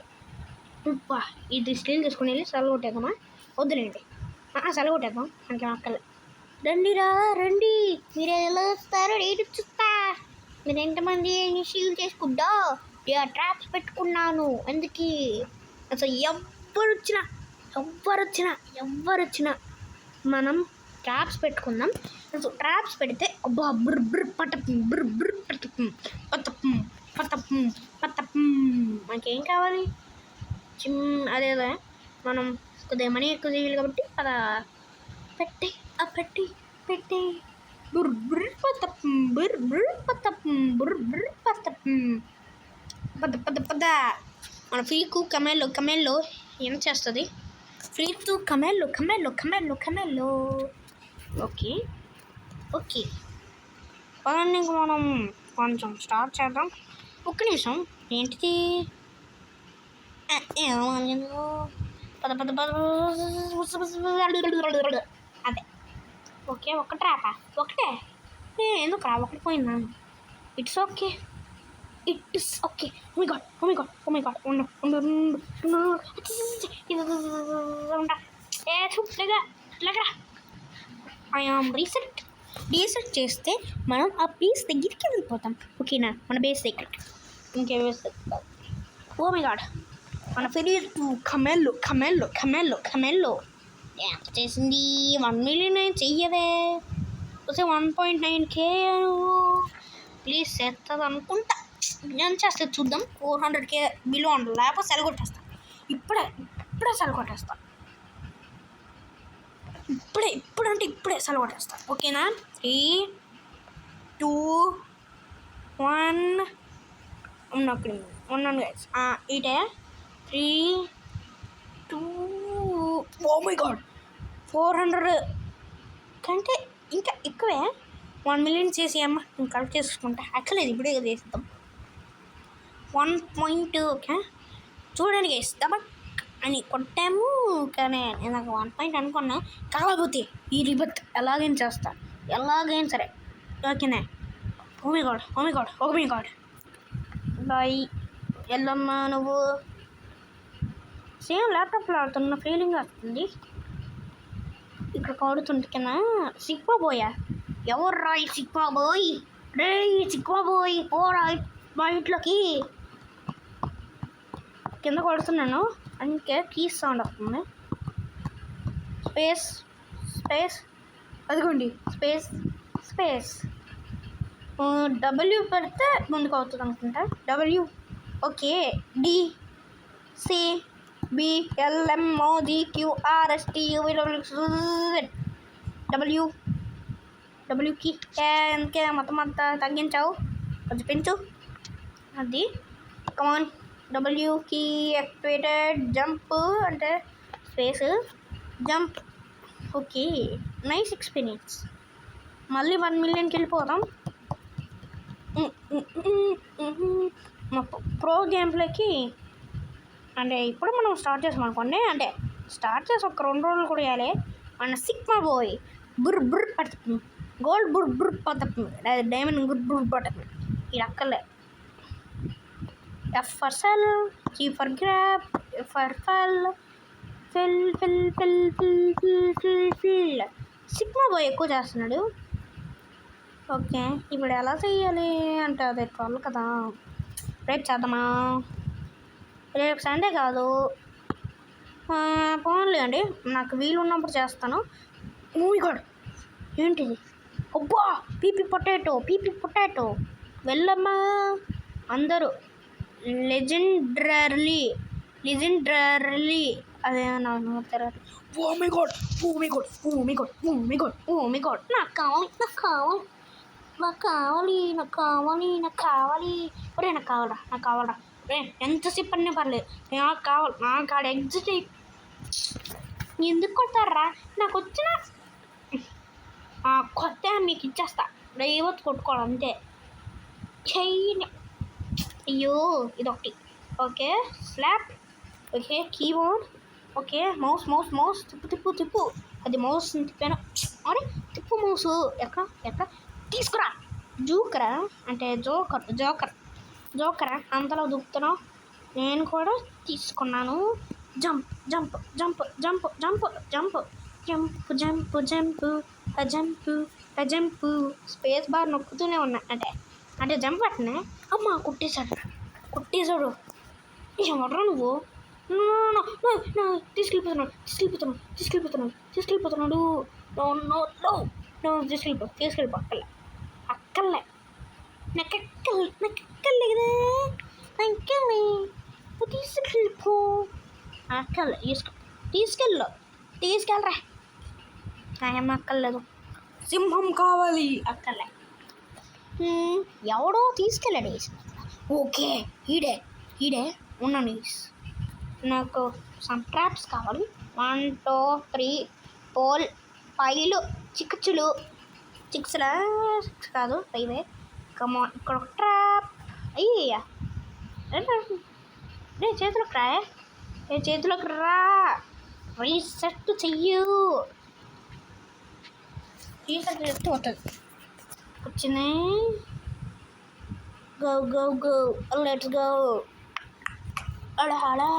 ఇది స్టీల్ తీసుకుని వెళ్ళి సెలగొట్టేద్దామా? వద్దులేండి సెలగొట్టేద్దాం మనకేం అక్కర్లే. రండి మీరు ఎలా వస్తారో నేను చూస్తా. మీరు ఎంతమంది స్టీల్ చేసుకుంటా ట్రాప్స్ పెట్టుకున్నాను ఎందుకు. అసలు ఎవరు వచ్చినా మనం ట్రాప్స్ పెట్టుకుందాం. అసలు ట్రాప్స్ పెడితే అబ్బా పతపం మనకేం కావాలి? అదేదా మనం కొద్దిగా మనీ ఎక్కువ చేయాలి కాబట్టి అలా పెట్టి మన ఫ్రీకు కమెల్లో ఏం చేస్తుంది? ఫ్రీకు కమెల్లో ఓకే పదండి మనం కొంచెం స్టార్ట్ చేద్దాం. ఒక్క నిమిషం ఏంటిది పద పద పద. అదే ఓకే. ఒక ట్రాపా? ఒకటే ఎందుకు రా? ఒకటి పోయిందా? It's okay. It's okay. Oh my god reset చేస్తే మనం ఆ బేస్ దగ్గరికి వెళ్ళిపోతాం. ఓకేనా? మన బేస్ దగ్గరికి ఇంకే బేస్ దగ్గర. ఓ మై గాడ్ మన ఫెరీర్ కమెల్లో ఎంత చేసింది? 1 మిలియన్ చెయ్యవే. వస్తే 1.9K ప్లీజ్ చేస్తుంది అనుకుంటా. నేను చేస్తే చూద్దాం. 400K బిలో ఉండదు, లేకపోతే సెల్ కొట్టేస్తా. ఇప్పుడే సెల్ కొట్టేస్తా. ఇప్పుడే సెల్ కొట్టేస్తా. ఓకేనా? 3, 2, 1 ఉన్నాను గైస్. ఇటే 3, 2. ఓ మై గాడ్ 400 కంటే ఇంకా ఎక్కువే. 1 మిలియన్ చేసి అమ్మ నేను కలెక్ట్ చేసుకుంటా. అక్కర్లేదు, ఇప్పుడే చేసేద్దాం. 1.2. ఓకే చూడండి గైస్, దబక్ అని కొట్టాము. కానీ నేను నాకు 1 అనుకున్నా. కాకపోతే ఈ రిబత్ ఎలాగైనా చేస్తా, ఎలాగైనా సరే. ఓకేనా? Oh my god boy. వెళ్ళమ్మా నువ్వు. సేమ్ ల్యాప్టాప్లో ఆడుతున్న ఫీలింగ్ వస్తుంది. ఇక్కడ ఆడుతుంటుకనా సిక్వా బోయా? ఎవరు రాయి సిక్వా బోయ్? రే సిక్వా బోయ్ ఓ రాయ్ బయట్లోకి. కింద కొడుతున్నాను అందుకే కీస్ సౌండ్ వస్తుంది. స్పేస్ అదిగోండి. స్పేస్ డబ్ల్యూ పెడితే ముందుకు అవుతుంది అనుకుంటా. W okay. DCBLMODQRSTUV డబ్ల్యూకి ఎందుకే మొత్తం అంతా తగ్గించావు? కొంచెం పెంచు. అది కమాన్. డబ్ల్యూకి యాక్టివేటెడ్. జంప్ అంటే space jump. Okay nice experience. మళ్ళీ 1 మిలియన్కి వెళ్ళిపోదాం. మా ప్రో గేమ్ ప్లేకి అంటే ఇప్పుడు మనం స్టార్ట్ చేసాం అనుకోండి. అంటే స్టార్ట్ చేసి ఒక 2 రోజులు కూడా వేయాలి. మన సిక్మా బోయ్ బుర్ర పడుతుంది. గోల్డ్ బుర్ర పడుతుంది. డైమండ్ బుర్ర పడుతుంది. ఇది అక్కర్లే. F for cell, G for grab, F for fill. Sigma boy ఎక్కువ చేస్తున్నాడు. ఓకే ఇప్పుడు ఎలా చెయ్యాలి అంటే అది వాళ్ళు కదా. రేపు చేద్దామా? రేపు సండే కాదు, పోన్లే అండి. నాకు వీలు ఉన్నప్పుడు చేస్తాను. మూవీ గాడ్ ఏంటిది? అబ్బా పీపీ పొటాటో వెళ్ళమ్మా అందరూ. లెజెండరీ అదే నాకు తెలియదు. ఓ మై గాడ్ నాకు కావాలి. ఒరే నాకు కావాలరా. ఎంతసేపు అన్నీ పర్లేదు, నాకు ఆడ ఎగ్జిట్ ఎందుకు కొడతారా? నాకు వచ్చిన కొత్త మీకు ఇచ్చేస్తా. రేవత్ కొట్టుకోవడం అంతే. చెయ్యి. అయ్యో ఇదొకటి. Okay slap. Okay keyboard. Okay mouse తిప్పు. అది మౌస్ తిప్పాను. అరే తిప్పు మౌస్. ఎక్కడ తీసుకురా. జోకరా అంటే జోకరా అంతలో దూకుతున్నావు. నేను కూడా తీసుకున్నాను. జంప్. స్పేస్ బార్ నొక్కుతూనే ఉన్నా. అంటే జంప్ పట్టినా. అమ్మ కుట్టేశాడు. ఎవడ్రా నువ్వు? తీసుకెళ్ళిపోతున్నాడు. తీసుకెళ్ళిపో. అక్కర్లే నాకు ఎక్కలే కదా. తీసుకెళ్ళిపో. అక్కర్లే తీసుకెళ్ళరా. ఏం అక్కర్లేదు. సింహం కావాలి. అక్కర్లే. ఎవడో తీసుకెళ్ళాడు. ఓకే ఈడే ఉన్నాను. నాకు సమ్ ట్రాప్స్ కావాలి. 1, 2, 3 పోల్ పైలు చిక్కుచులు 6 కాదు 5. ఇక్కడ ఒక ట్రాప్. అయ్యా రే చేతులు ట్రాయ్. ఏ చేతిలోకి రా, రీసెట్ చెయ్యు. రీసెట్ చేస్తూ వస్తుంది. వచ్చినాయి. Go go go, let's go. అలా అలా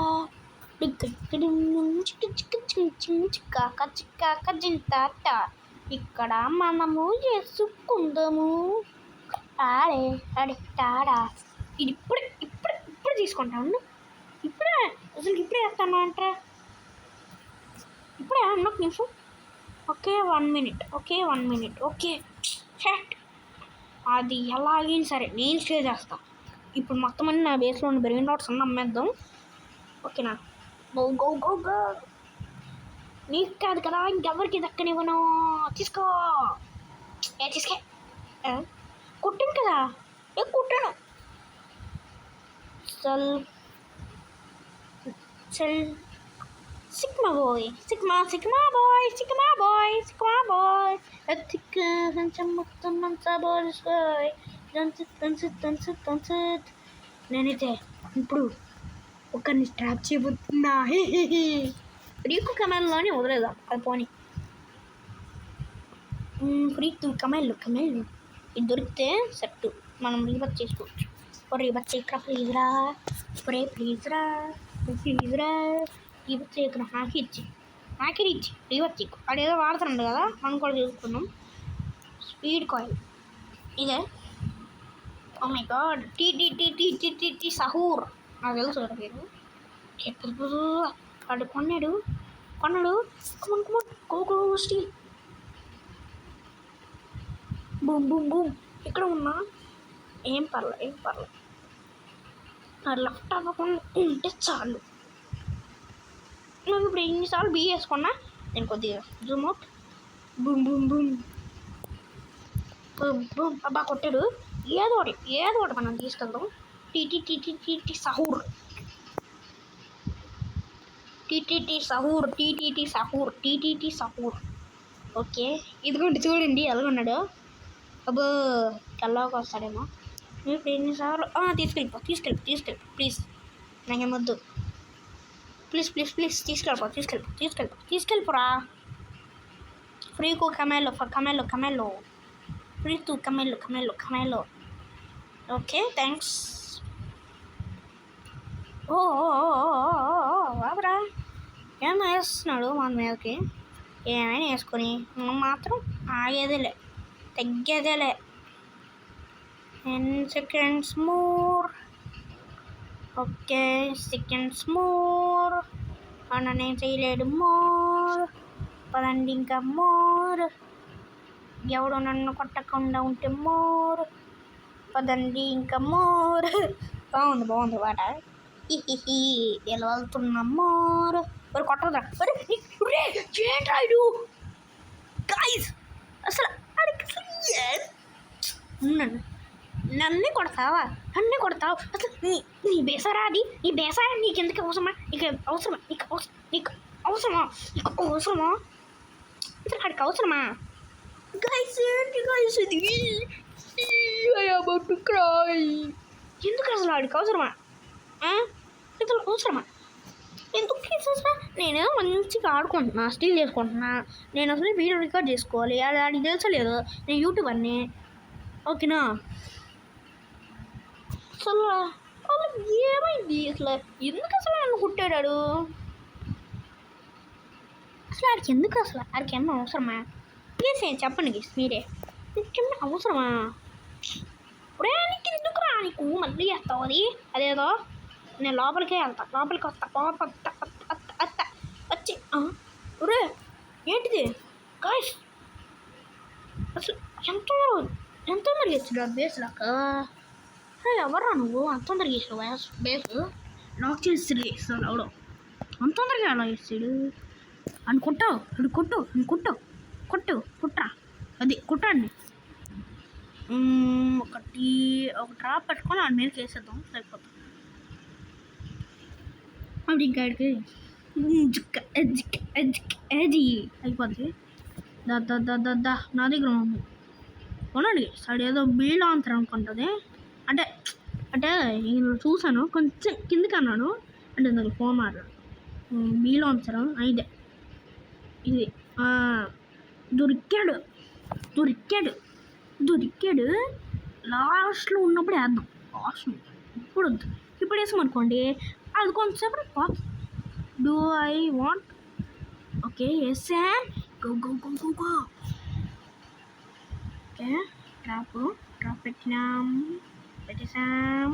ఇక్కడ మనము చేసుకుందాము. ఆడే ఆడే తాడా. ఇది ఇప్పుడే ఇప్పుడే ఇప్పుడే తీసుకుంటాను. ఇప్పుడే అసలు ఇప్పుడే వేస్తాను అంటారా? ఇప్పుడే అన్న ఒక నిమిషం. Okay 1 minute. Okay 1 minute. Okay shut. అది ఎలాగైనా సరే నేను స్టే చేస్తాను. ఇప్పుడు మొత్తం అన్ని నా బేస్లో ఉన్న బ్రెయిన్ రాట్స్ అన్నీ అమ్మేద్దాం. ఓకేనా? Go go go go. నీకు కాదు కదా, ఇంకెవరికి దక్కనివ్వను. తీసుకో. తీసుకో. కుట్టాను కదా, కుట్టాను. చల్ చల్. Sigma boy, sigma sigma boy, sigma boy, sigma boy. మొత్తం అంతా బాయ్. నేనైతే ఇప్పుడు ఒకరిని ట్రాప్ చేయబోతున్నా. ఫ్రీకు కమెల్లోనే వదిలేదా అది పోనీ. ఫ్రీకు కమెల్లు కమెల్లు ఇది దొరికితే సెట్. మనం రీబత్ చేసుకోవచ్చు. రీబత్ చేయకరా ప్లీజ్ రా. ప్లీజ్ రా, ప్లీజ్ రా. రీబత్ చేయకరా. నాకే ఇచ్చి రీబత్ చేయకు. అదేదో వాడుతున్నాడు కదా, మనం కూడా చేసుకున్నాం. స్పీడ్ కాయిల్ ఇదే. Oh my god. టీ సహూర్ నాకు తెలుసు కదా పేరు. వాడు కొన్నాడు. కోకో స్టీల్. Boom boom boom. ఇక్కడ ఉన్నా ఏం పర్లేదు. లెఫ్ట్ అవ్వకుండా ఉంటే చాలు. నువ్వు ఇప్పుడు ఎన్నిసార్లు బీ వేసుకున్నా నేను కొద్దిగా Zoom out. Boom boom boom boom boom. అబ్బా కొట్టాడు. ఏదో ఒకటి మనం తీసుకెళ్దాం. టీ సహూర్. సహూర్. ఓకే ఇదిగోండి చూడండి ఎలాగున్నాడు. అబ్బో కల్లాకి వస్తాడేమో. ఇప్పుడు ఎన్నిసార్లు తీసుకెళ్ళి ప్లీజ్. నాకేమొద్దు. ప్లీజ్ తీసుకెళ్ళిపోరా. ఫ్రీకు కమెల్లో. ఫ్రీకు కమెల్లో. Okay thanks. ఓ బాబరా ఏం వేస్తున్నాడు మన మీదకి. ఏమైనా వేసుకొని మనం మాత్రం ఆగేదేలే, తగ్గేదేలే. 10 seconds more. Okay seconds more. నేను చేయలేడు మోర్. పదండి ఇంకా మోర్. ఎవడు నన్ను కొట్టకుండా ఉంటే మోర్. పదండి ఇంకా మోర్. బాగుంది పాట. ఎలా వెళ్తున్నా మోర్. మరి కొట్టదా ఏంట్రాయుడు గాయస్. అసలు నన్నే కొడతావా అసలు. నీ బేసారా అది? నీ బేసారా నీకెందుకు అవసరమా? నీకు అవసరమా అసలు ఆడికి అవసరమా? గాయస్ ఏంటి గాయస్ ఇది? ఎందుకు అసలు ఆడికి అవసరమా? ఇతను అవసరమా? ఎందుకు అసలు? నేను మంచిగా ఆడుకుంటున్నా, స్టీల్ చేసుకుంటున్నా. నేను అసలు వీడియో రికార్డ్ చేసుకోవాలి. అది ఆడికి తెలుసలేదు. నేను యూట్యూబర్ని. ఓకేనా? అసలు ఏమైంది అసలు? ఎందుకు అసలు నన్ను కుట్టాడాడు? అసలు ఆడికి ఎందుకు అసలు? ఆడికి ఏమన్నా అవసరమా? ప్లీజ్ చెప్పండి గీస్ మీరే. నీకేమన్నా అవసరమా? ఇప్పుడే నీకు ఎందుకు రా? నీకు మళ్ళీ వేస్తావు అది. అదేదో నేను లోపలికే వెళ్తా. లోపలికి వస్తా. వచ్చి ఒరే ఏంటిది గాయస్? అసలు ఎంత తొందరగా వేస్తున్నాడు బేస్లాక. ఎవర్రా నువ్వు అంత తొందరగా వేసావు బేస్? లాక్ చేసి వేస్తాడు అవడం. అంత తొందరగా అలా వేస్తాడు అనుకుంటావు. కుట్రా అది కుట్టండి. ఒక డ్రాప్ పెట్టుకొని వాడి మీదకి వేసేద్దాం సరిపోతుంది. అప్పుడు ఇంకా అది అయిపోద్ది. దా నా దగ్గర కొనండి. సార్ ఏదో బిల్డ్ ఆన్సర్ అనుకుంటుంది. అంటే నేను చూసాను కొంచెం కిందకి అన్నాను. అంటే నాకు ఫోన్ మాట్లాడు బీలాన్సరా ఇదే ఇది దొరికాడు లాస్ట్లో ఉన్నప్పుడు వేద్దాం. లాస్ట్లో ఇప్పుడు వద్దు. ఇప్పుడు వేసామనుకోండి అది కొంచెంసేపు పోతుంది. డూ ఐ వాంట్ ఓకే వేసా go go go go go. Okay drop పెట్టేసాం.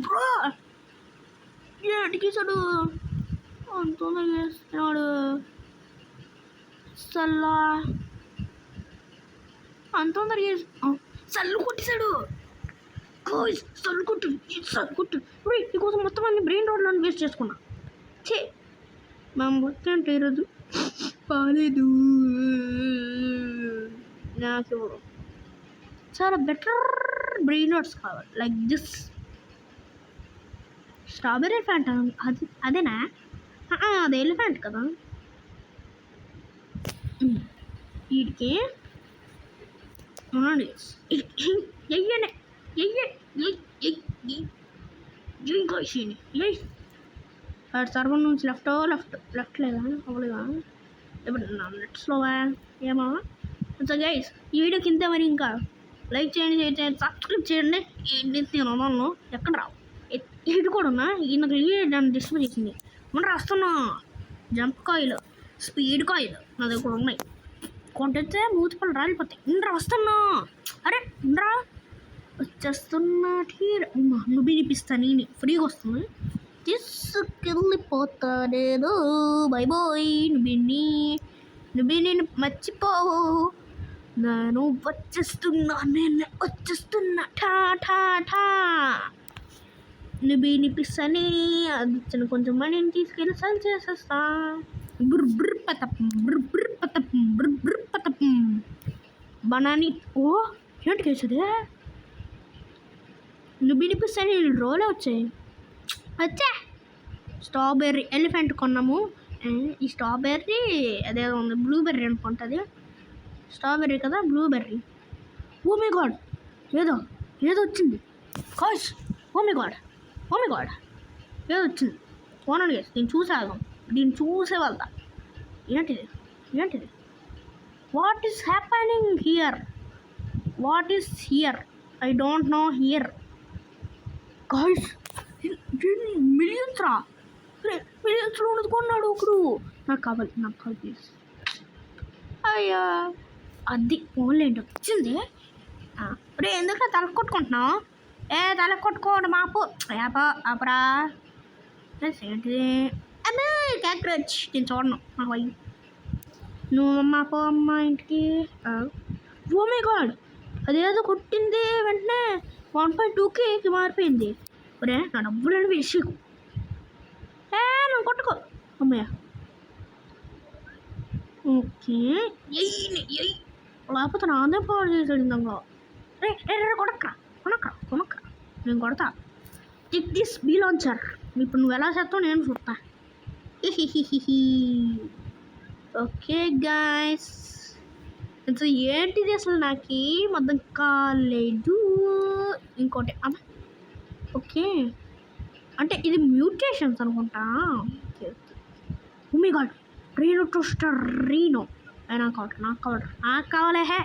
బ్రో ఎడికేసాడు అంత వేస్తున్నాడు. సల్లా అంత సల్లు కొట్టేశాడు. సల్లు కొట్టు నీకోసం మొత్తం అన్ని బ్రెయిన్ రాడ్లను వేస్ట్ చేసుకున్నా. చే మనం వచ్చంటే ఈరోజు బాగాలేదు. నాకు చాలా బెటర్ బ్రెయిన్ రాడ్స్ కావాలి. లైక్ దిస్ స్ట్రాబెర్రీ ఎలిఫెంట్ అదేనా? అది ఎలిఫెంట్ కదా. వీడికి సర్వం నుంచి లెఫ్ట్ లేదా అవ్వలేదా? ఇప్పుడు నా నెట్స్లో ఏమో. సో గైస్ ఈ వీడియో కింద మరి ఇంకా లైక్ చేయండి, షేర్ చేయండి, సబ్స్క్రైబ్ చేయండి. నేను ఎక్కడ రావు ఇటు కూడా ఉన్నా. నాకు నన్ను డిస్టర్బ్ చేసింది. మనం రాస్తున్నా జంప్ కాయిల్, స్పీడ్ కాయిల్ నా దగ్గర ఉన్నాయి. కొంటే మూతిపళ్ళు రాలిపోతాయి. ఇండ్రా వస్తున్నా. అరే ఇండ్రా వచ్చేస్తున్నా. నువ్వు వినిపిస్తా నేను ఫ్రీగా వస్తుంది. తీసుకెళ్ళిపోతా నేను. Bye bye. నువ్వు నేను మర్చిపోవు. నేను వచ్చేస్తున్నా ఠా ఠా ఠా. నువ్వు వినిపిస్తానే అది చిన్న కొంచెం మనీని తీసుకెళ్ళి సల్ చేసేస్తా. పతపం బనానీ. ఓ ఏంటి కేసుదే? నువ్వు వినిపిస్తానే రోలే వచ్చాయి. స్ట్రాబెర్రీ ఎలిఫెంట్ కొన్నాము. ఈ స్ట్రాబెర్రీ అదే ఉంది బ్లూబెర్రీ అనుకుంటుంది. స్ట్రాబెర్రీ కదా బ్లూబెర్రీ. ఓ మై గాడ్ ఏదో వచ్చింది కాష్. ఓ మై గాడ్ ఏదో వచ్చింది. ఓనండి దీన్ని చూసే వెళ్తా. ఏంటిది what is happening here? I don't know here. Guys మిలియన్స్లో ఉన్నది కొన్నాడు ఒకడు. నాకు కావాలి ప్లీజ్. అయ్యా అది ఓన్లీ వచ్చింది. రే ఎందుకు తల కొట్టుకుంటున్నావు? తల కొట్టుకోండి మాపు అప్పుడా ఏంటిది? అదే క్యాక్రోచ్. నేను చూడను మా వయ్యి. నువ్వు అమ్మ ఇంటికి. ఓ మై గాడ్ అదేదో కొట్టింది వెంటనే 1.2K మారిపోయింది. ఒరే నా డబ్బులని వేసేకు. నువ్వు కొట్టుకో అమ్మయ్య. ఓకే లేకపోతే నా ఆంధ్ర పవర్ చేసాడు ఇందంగా. రే కొనక్కరా నేను కొడతా. Tick this bee launcher. ఇప్పుడు నువ్వు ఎలా చేస్తావు నేను చూస్తా. ఓకే గాయస్ సో ఏంటిది అసలు నాకు మొత్తం కాలేదు. ఇంకోటి ఓకే అంటే ఇది మ్యూటేషన్స్ అనుకుంటా. Oh my god rhino toaster నాకు కావాలి. హే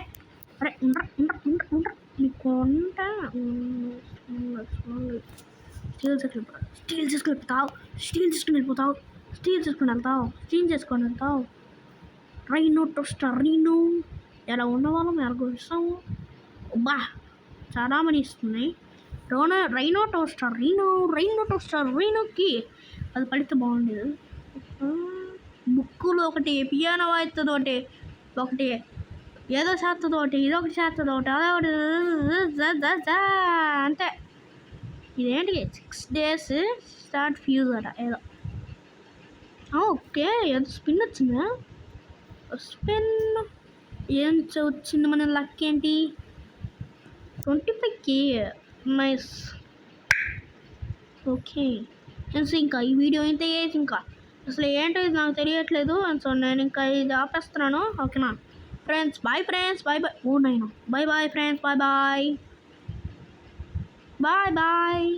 అరే ఉండరా నీకు ఉంటా. స్టీల్ చేసుకుని వెళ్తావు. రైనో టోస్టర్ ఎలా ఉన్నవాళ్ళం ఎలాగొస్తాము. బా చాలా మనీ ఇస్తున్నాయి. రైనో టోస్టర్ రీనోకి అది పడితే బాగుండేది. బుక్కులు ఒకటి, పియానో వాయిస్తుంది ఒకటి ఏదో చేస్తుంది ఒకటి, ఇదొకటి చేస్తుంది ఒకటి, అదొకటి అంతే. ఇదేంటి 6 days స్టార్ట్ ఫ్యూజ్ అట ఏదో. ఓకే ఏదో స్పిన్ వచ్చిందా? స్పిన్ ఏం వచ్చింది మన లక్ ఏంటి? 25K nice. ఓకే సో ఇంకా ఈ వీడియో అయితే ఇంకా అసలు ఏంటో ఇది నాకు తెలియట్లేదు. సో నేను ఇంకా ఇది ఆపేస్తున్నాను. ఓకేనా friends? Bye friends. Bye oh Naina bye friends. Bye